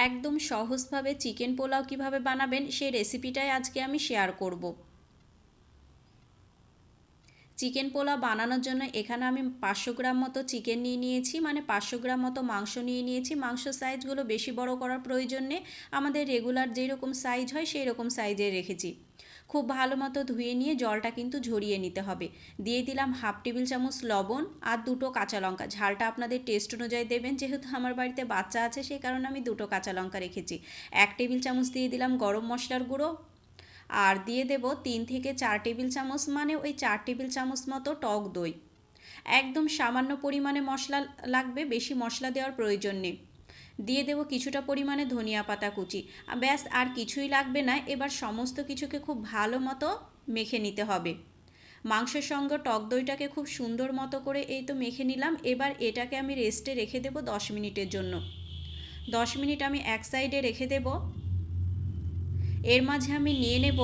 একদম সহজভাবে চিকেন পোলাও কিভাবে বানাবেন সেই রেসিপিটাই আজকে আমি শেয়ার করব। চিকেন পোলাও বানানোর জন্য এখানে আমি 500 গ্রাম মতো চিকেন নিয়ে নিয়েছি, মানে 500 গ্রাম মতো মাংস নিয়ে নিয়েছি। মাংস সাইজগুলো বেশি বড় করার প্রয়োজন নেই, আমাদের রেগুলার যেই রকম সাইজ হয় সেই রকম সাইজে রেখেছি। খুব ভালো মতো ধুয়ে নিয়ে জলটা কিন্তু ঝরিয়ে নিতে হবে। দিয়ে দিলাম হাফ টেবিল চামচ লবণ আর দুটো কাঁচা লঙ্কা। ঝালটা আপনাদের টেস্ট অনুযায়ী দেবেন, যেহেতু আমার বাড়িতে বাচ্চা আছে সেই কারণে আমি দুটো কাঁচা লঙ্কা রেখেছি। 1 টেবিল চামচ দিয়ে দিলাম গরম মশলার গুঁড়ো, আর দিয়ে দেব 3 থেকে 4 টেবিল চামচ, মানে ওই 4 টেবিল চামচ মতো টক দই। একদম সামান্য পরিমাণে মশলা লাগবে, বেশি মশলা দেওয়ার প্রয়োজন নেই। দিয়ে দেব কিছুটা পরিমাণে ধনিয়া পাতা কুচি। ব্যাস, আর কিছুই লাগবে না। এবার সমস্ত কিছুকে খুব ভালো মতো মেখে নিতে হবে। মাংসের সঙ্গে টক দইটাকে খুব সুন্দর মতো করে এই তো মেখে নিলাম। এবার এটাকে আমি রেস্টে রেখে দেব 10 মিনিটের জন্য। 10 মিনিট আমি এক সাইডে রেখে দেব। এর মাঝে আমি নিয়ে নেব,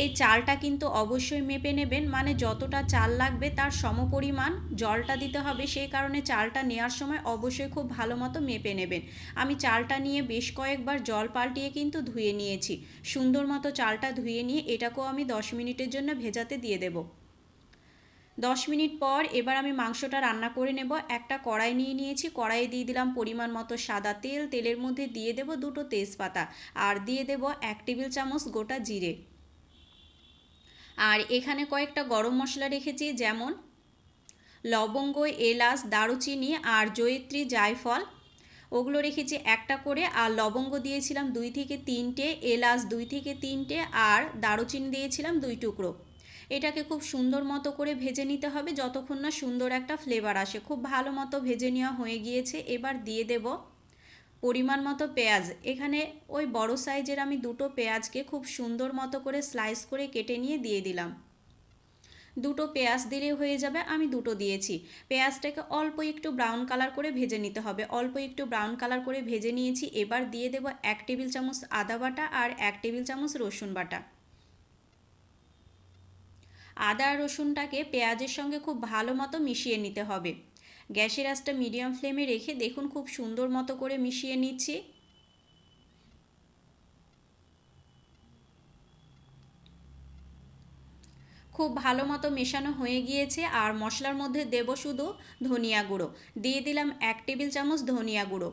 এই চালটা কিন্তু অবশ্যই মেপে নেবেন, মানে যতটা চাল লাগবে তার সমপরিমাণ জলটা দিতে হবে। সেই কারণে চালটা নেওয়ার সময় অবশ্যই খুব ভালো মতো মেপে নেবেন। আমি চালটা নিয়ে বেশ কয়েকবার জল পাল্টিয়ে কিন্তু ধুয়ে নিয়েছি। সুন্দর মতো চালটা ধুয়ে নিয়ে এটাকেও আমি 10 মিনিটের জন্য ভেজাতে দিয়ে দেব। 10 মিনিট পর এবার আমি মাংসটা রান্না করে নেব। একটা কড়াই নিয়ে নিয়েছি, কড়াইয়ে দিয়ে দিলাম পরিমাণ মতো সাদা তেল। তেলের মধ্যে দিয়ে দেব দুটো তেজপাতা, আর দিয়ে দেব 1 টেবিল চামচ গোটা জিরে। আর এখানে কয়েকটা গরম মশলা রেখেছি, যেমন লবঙ্গ, এলাচ, দারুচিনি আর জয়িত্রী, জায়ফল, ওগুলো রেখেছি একটা করে। আর লবঙ্গ দিয়েছিলাম 2 থেকে 3টে, এলাচ 2 থেকে 3টে, আর দারুচিনি দিয়েছিলাম 2 টুকরো। এটাকে খুব সুন্দর মতো করে ভেজে নিতে হবে যতক্ষণ না সুন্দর একটা ফ্লেভার আসে। খুব ভালো মতো ভেজে নেওয়া হয়ে গিয়েছে। এবার দিয়ে দেব পরিমাণ মতো পেঁয়াজ। এখানে ওই বড় সাইজের আমি দুটো পেঁয়াজকে খুব সুন্দর মতো করে স্লাইস করে কেটে নিয়ে দিয়ে দিলাম। দুটো পেঁয়াজ দিলে হয়ে যাবে, আমি দুটো দিয়েছি। পেঁয়াজটাকে অল্প একটু ব্রাউন কালার করে ভেজে নিতে হবে। অল্প একটু ব্রাউন কালার করে ভেজে নিয়েছি। এবার দিয়ে দেব 1 টেবিল চামচ আদা বাটা আর 1 টেবিল চামচ রসুন বাটা। আদা আর রসুনটাকে পেঁয়াজের সঙ্গে খুব ভালো মতো মিশিয়ে নিতে হবে। গ্যাসের আঁচটা মিডিয়াম ফ্লেমে রেখে দেখুন খুব সুন্দর মতো করে মিশিয়ে নিচ্ছি। খুব ভালো মতো মেশানো হয়ে গিয়েছে। আর মশলার মধ্যে দেব শুধু ধনিয়া গুঁড়ো। দিয়ে দিলাম 1 টেবিল চামচ ধনিয়া গুঁড়ো।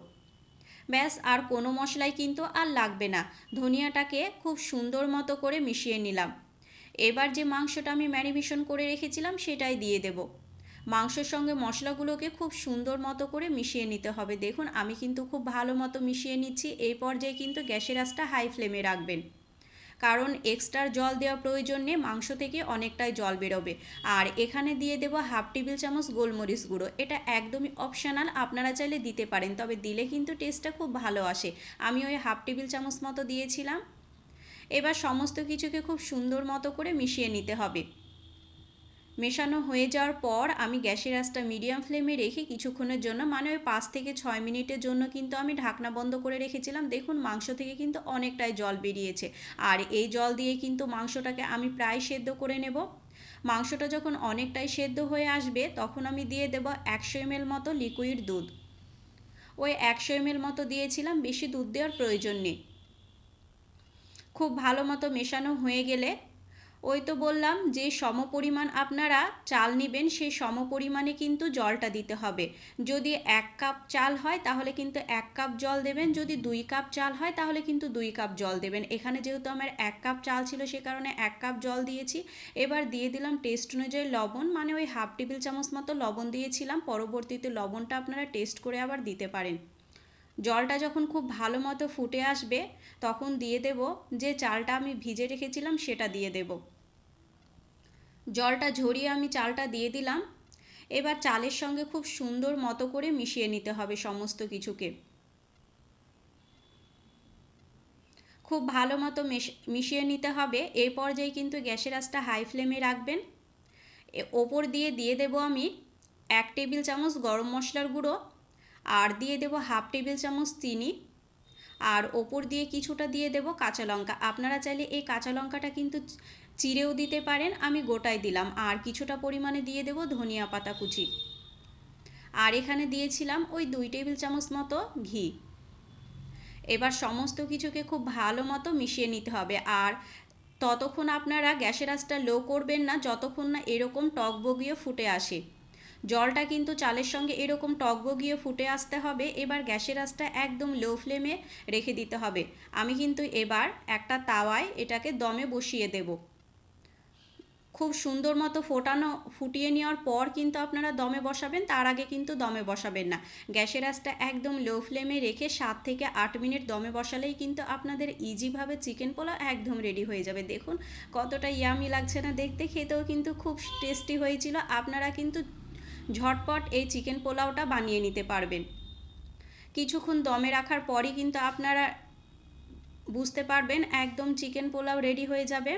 ব্যাস, আর কোনো মশলাই কিন্তু আর লাগবে না। ধনিয়াটাকে খুব সুন্দর মতো করে মিশিয়ে নিলাম। এবার যে মাংসটা আমি ম্যারিনেশন করে রেখেছিলাম সেটাই দিয়ে দেব। মাংসের সঙ্গে মশলাগুলোকে খুব সুন্দর মতো করে মিশিয়ে নিতে হবে। দেখুন আমি কিন্তু খুব ভালো মতো মিশিয়ে নিচ্ছি। এই পর্যায়ে কিন্তু গ্যাসের আঁচটা হাই ফ্লেমে রাখবেন, কারণ এক্সট্রা জল দেওয়ার প্রয়োজন নেই, মাংস থেকে অনেকটাই জল বেরোবে। আর এখানে দিয়ে দেব হাফ টেবিল চামচ গোলমরিচ গুঁড়ো। এটা একদমই অপশনাল, আপনারা চাইলে দিতে পারেন, তবে দিলে কিন্তু টেস্টটা খুব ভালো আসে। আমি ওই হাফ টেবিল চামচ মতো দিয়েছিলাম। এবার সমস্ত কিছুকে খুব সুন্দর মতো করে মিশিয়ে নিতে হবে। মেশানো হয়ে যাওয়ার পর আমি গ্যাসের আঁচটা মিডিয়াম ফ্লেমে রেখে কিছুক্ষণের জন্য, মানে ওই 5 থেকে 6 মিনিটের জন্য কিন্তু আমি ঢাকনা বন্ধ করে রেখেছিলাম। দেখুন মাংস থেকে কিন্তু অনেকটাই জল বেরিয়েছে। আর এই জল দিয়ে কিন্তু মাংসটাকে আমি প্রায় সেদ্ধ করে নেব। মাংসটা যখন অনেকটাই সেদ্ধ হয়ে আসবে তখন আমি দিয়ে দেব 100 ml মতো লিকুইড দুধ। ওই 100 ml মতো দিয়েছিলাম, বেশি দুধ দেওয়ার প্রয়োজন নেই। খুব ভালো মতো মেশানো হয়ে গেলে, ওই তো বললাম যে সমপরিমাণ আপনারা চাল নেবেন সেই সমপরিমাণে কিন্তু জলটা দিতে হবে। যদি 1 কাপ চাল হয় তাহলে কিন্তু 1 কাপ জল দেবেন, যদি 2 কাপ চাল হয় তাহলে কিন্তু 2 কাপ জল দেবেন। এখানে যেহেতু আমার 1 কাপ চাল ছিল সে কারণে 1 কাপ জল দিয়েছি। এবার দিয়ে দিলাম টেস্ট অনুযায়ী লবণ, মানে ওই হাফ টেবিল চামচ মতো লবণ দিয়েছিলাম। পরবর্তীতে লবণটা আপনারা টেস্ট করে আবার দিতে পারেন। জলটা যখন খুব ভালো মতো ফুটে আসবে তখন দিয়ে দেব যে চালটা আমি ভিজে রেখেছিলাম সেটা দিয়ে দেব। জলটা ঝরিয়ে আমি চালটা দিয়ে দিলাম। এবার চালের সঙ্গে খুব সুন্দর মতো করে মিশিয়ে নিতে হবে সমস্ত কিছুকে। খুব ভালো মতো মিশিয়ে নিতে হবে। এই পর্যায়ে কিন্তু গ্যাসের আঁচটা হাই ফ্লেমে রাখবেন। ওপর দিয়ে দিয়ে দেব আমি 1 টেবিল চামচ গরম মশলার গুঁড়ো, আর দিয়ে দেব হাফ টেবিল চামচ চিনি, আর ওপর দিয়ে কিছুটা দিয়ে দেব কাঁচা লঙ্কা। আপনারা চাইলে এই কাঁচা লঙ্কাটা কিন্তু চিড়েও দিতে পারেন, আমি গোটায় দিলাম। আর কিছুটা পরিমাণে দিয়ে দেব ধনিয়া পাতা কুচি। আর এখানে দিয়েছিলাম ওই 2 টেবিল চামচ মতো ঘি। এবার সমস্ত কিছুকে খুব ভালো মতো মিশিয়ে নিতে হবে। আর ততক্ষণ আপনারা গ্যাসের আঁচটা লো করবেন না যতক্ষণ না এরকম টকবগিয়ে ফুটে আসে। জলটা কিন্তু চালের সঙ্গে এরকম টকবগিয়ে ফুটে আসতে হবে। এবার গ্যাসের আঁচটা একদম লো ফ্লেমে রেখে দিতে হবে। আমি কিন্তু এবার একটা তাওয়ায় এটাকে দমে বসিয়ে দেব। খুব সুন্দর মতো ফুটিয়ে নেওয়ার পর কিন্তু আপনারা দমে বসাবেন, তার আগে কিন্তু দমে বসাবেন না। গ্যাসের আঁচটা একদম লো ফ্লেমে রেখে 7 থেকে 8 মিনিট দমে বসালেই কিন্তু আপনাদের ইজিভাবে চিকেন পোলাও একদম রেডি হয়ে যাবে। দেখুন কতটা ইয়ামি লাগছে না দেখতে, খেতেও কিন্তু খুব টেস্টি হয়েছিল। আপনারা কিন্তু ঝটপট এই চিকেন পোলাওটা বানিয়ে নিতে পারবেন। কিছুক্ষণ দমে রাখার পরই কিন্তু আপনারা বুঝতে পারবেন একদম চিকেন পোলাও রেডি হয়ে যাবে।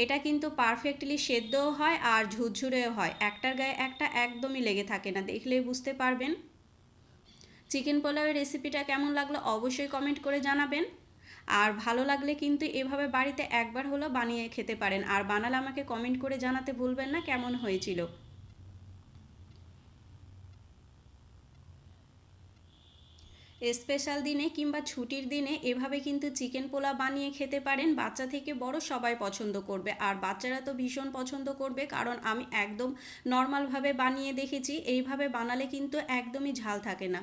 এটা কিন্তু পারফেক্টলি সেদ্ধও হয় আর ঝুরঝুরেও হয়, একটার গায়ে একটা একদমই লেগে থাকে না, দেখলেই বুঝতে পারবেন। চিকেন পোলাওয়ের রেসিপিটা কেমন লাগলো অবশ্যই কমেন্ট করে জানাবেন। আর ভালো লাগলে কিন্তু এভাবে বাড়িতে একবার হলেও বানিয়ে খেতে পারেন। আর বানালে আমাকে কমেন্ট করে জানাতে ভুলবেন না কেমন হয়েছিল। স্পেশাল দিনে কিংবা ছুটির দিনে এভাবে কিন্তু চিকেন পোলাও বানিয়ে খেতে পারেন। বাচ্চা থেকে বড় সবাই পছন্দ করবে। আর বাচ্চারা তো ভীষণ পছন্দ করবে, কারণ আমি একদম নর্মালভাবে বানিয়ে দেখেছি। এইভাবে বানালে কিন্তু একদমই ঝাল থাকে না।